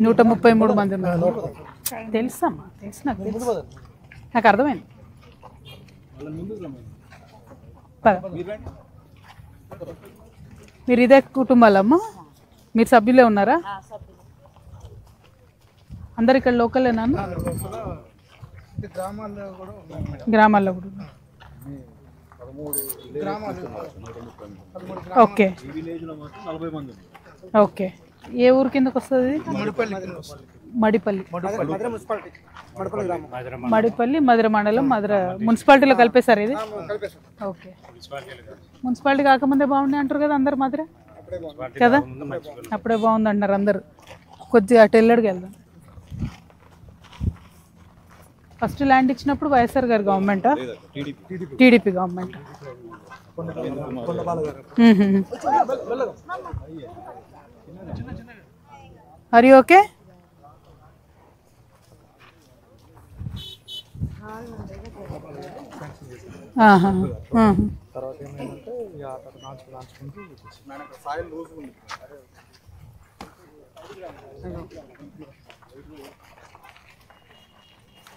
133 మంది ఉన్నారు. తెలుసమ్మా, తెలుసు, నాకు అర్థమైంది. మీరు ఇదే కుటుంబాలమ్మా? మీరు సభ్యులే ఉన్నారా? అందరు ఇక్కడ లోకలేనా? గ్రామాల్లో కూడా. Okay okay. ఏ ఊరు కిందకు వస్తుంది? మడిపల్లి. మడిపల్లి మధుర మండలం, మధుర మున్సిపాలిటీలో కలిపేశారు ఇది? ఓకే. మున్సిపాలిటీ కాకముందే బాగుండే అంటారు కదా అందరు, మధుర కదా? అప్పుడే బాగుంది అంటారు అందరు. కొద్దిగా అటు వెళ్ళడికి వెళ్దాం. ఫస్ట్ ల్యాండ్ ఇచ్చినప్పుడు వైఎస్ఆర్ గారు గవర్నమెంటా? TDP government. Are you okay?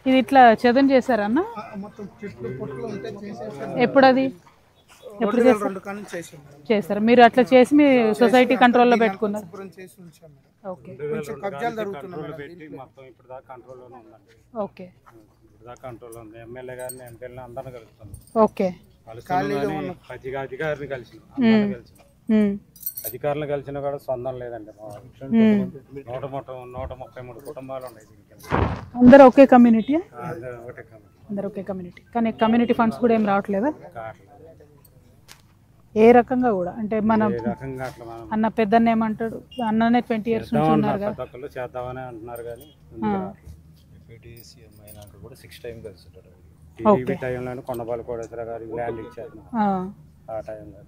ఇది ఇట్లా చదును చేశారా అన్న? ఎప్పుడు అది ఎప్పుడు చేశారు మీరు? అట్లా చేసి మీ సొసైటీ కంట్రోల్లో పెట్టుకున్నారు? Okay okay okay. అధికారులు కలిసిన కూడా సొంతం లేదండి. 133 కుటుంబాలు ఉన్నాయి. అందరూ ఒకే కమ్యూనిటీ? అందరూ ఒకే కమ్యూనిటీ, కానీ కమ్యూనిటీ ఫండ్స్ కూడా ఏం రావట్లేదా? ఏ రకంగా కూడా అంటే మనం అన్న పెద్దన్న ఏమంటాడు? అన్ననే 20 years నుంచి ఉన్నారు కదా, చేద్దామని అంటున్నారు. కానీ టైంలో కొండపాలు కోటేశ్వర గారు ల్యాండ్ ఇచ్చారు. ఆ టైంలో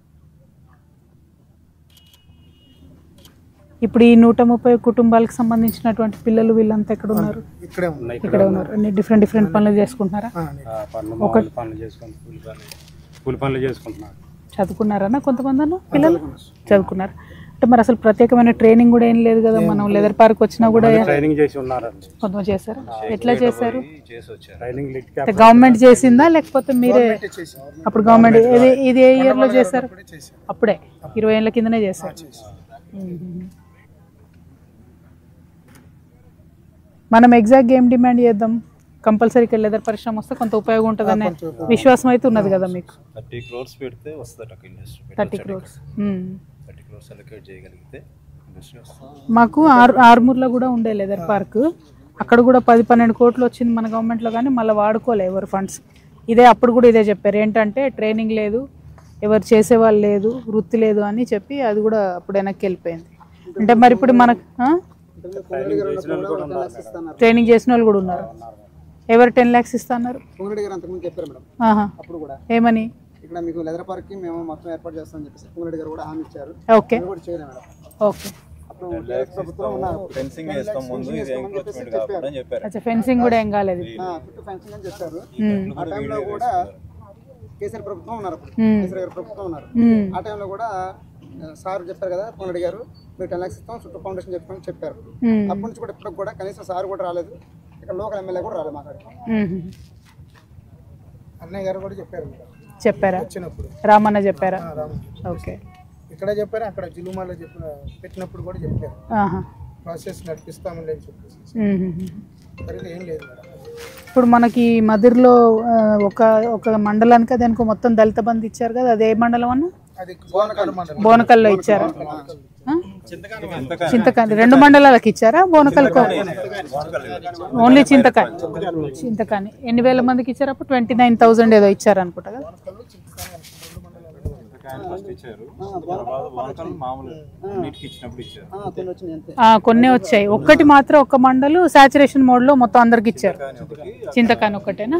ఇప్పుడు ఈ 130 కుటుంబాలకు సంబంధించినటువంటి పిల్లలు వీళ్ళంతా ఎక్కడ ఉన్నారు? ఇక్కడే ఉన్నారు. అన్ని డిఫరెంట్ పనులు చేసుకుంటున్నారా? కూలి పనులు చేసుకుంటున్నారు. చదువుకున్నారన్నా కొంతమంది అన్న పిల్లలు? చదువుకున్నారు. అంటే మరి అసలు ప్రత్యేకమైన ట్రైనింగ్ కూడా ఏం లేదు కదా? మనం లెదర్ పార్క్ వచ్చినా కూడా ట్రైనింగ్ చేసి ఉన్నారు. కొంతమంది చేశారు. ఎట్లా చేశారు? గవర్నమెంట్ చేసిందా లేకపోతే మీరే? అప్పుడు గవర్నమెంట్ ఇది ఏ ఇయర్ లో చేశారు? అప్పుడే 20 ఏళ్ల కిందనే చేశారు. మనం ఎగ్జాక్ట్గా ఏం డిమాండ్ చేద్దాం? కంపల్సరీ ఇక్కడ లెదర్ పరిశ్రమ వస్తే కొంత ఉపయోగం ఉంటుందనే విశ్వాసం అయితే ఉన్నది కదా మీకు? 30 crores పెడితే వస్తుంది ఇండస్ట్రీ. 30 crores అలొకేట్ చేయగలిగితే మాకు ఆర్మూర్లో కూడా ఉండే లెదర్ పార్క్, అక్కడ కూడా 10-12 కోట్లు వచ్చింది మన గవర్నమెంట్లో, కానీ మళ్ళీ వాడుకోలే ఎవరు ఫండ్స్. ఇదే అప్పుడు కూడా ఇదే చెప్పారు, ఏంటంటే ట్రైనింగ్ లేదు, ఎవరు చేసేవాళ్ళు లేదు, వృత్తి లేదు అని చెప్పి అది కూడా అప్పుడు వెనక్కి వెళ్ళిపోయింది. అంటే మరి ఇప్పుడు మనకు ట్రైనింగ్ చేసిన వాళ్ళు కూడా ఉన్నారు. ఎవరు 10 lakhs ఇస్తా అన్నారు? ఏమని? ఇక్కడ మీకు లెదర్ పార్క్ కి మేము మొత్తం ఏర్పాటు చేస్తామని చెప్పేసి పొంగురెడ్డి గారు కూడా హామీ ఇచ్చారు. Okay okay. ఫెన్సింగ్ కూడా ఏం కాలేదు. ఫెన్సింగ్ అని చెప్పారు. ఆ టైంలో కూడా కేసీఆర్ ప్రభుత్వం ఉన్నారు, కేసీఆర్ గారు ప్రభుత్వం ఉన్నారు. ఆ టైంలో కూడా సార్ చెప్పారు కదా పొంగురెడ్డి గారు, మీరు 10 lakhs ఇస్తాం, చుట్టూ ఫౌండేషన్ చెప్తామని చెప్పారు. అప్పటి నుంచి కూడా ఇప్పటికి కూడా కనీసం సార్ కూడా రాలేదు, ఇక్కడ లోకల్ ఎమ్మెల్యే కూడా రాలేదు మాట్లాడి. అన్నయ్య గారు కూడా చెప్పారా? రామన్న చెప్పారా? ఓకే. ఇక్కడ చెప్పారు, అక్కడ జిలుమాలో పెట్టినప్పుడు కూడా చెప్పారు, ప్రాసెస్ నడిపిస్తామని చెప్పేసి. ఏం లేదు మేడం. ఇప్పుడు మనకి మధురలో ఒక మండలానికి దానికి మొత్తం దళిత బంధు ఇచ్చారు కదా, అదే మండలం అన్న? బోనకల్లో ఇచ్చారా? చింతకాని 2 మండలాలకు ఇచ్చారా? బోనకల్కు ఓన్లీ చింతకాని ఎన్ని వేల మందికి ఇచ్చారు? అప్పుడు 29,000 ఏదో ఇచ్చారు అనుకుంటా కదా. కొన్ని వచ్చాయి, ఒక్కటి మాత్రం ఒక్క మండలు సాచురేషన్ మోడ్ లో మొత్తం అందరికి ఇచ్చారు. చింతకాని ఒక్కటేనా?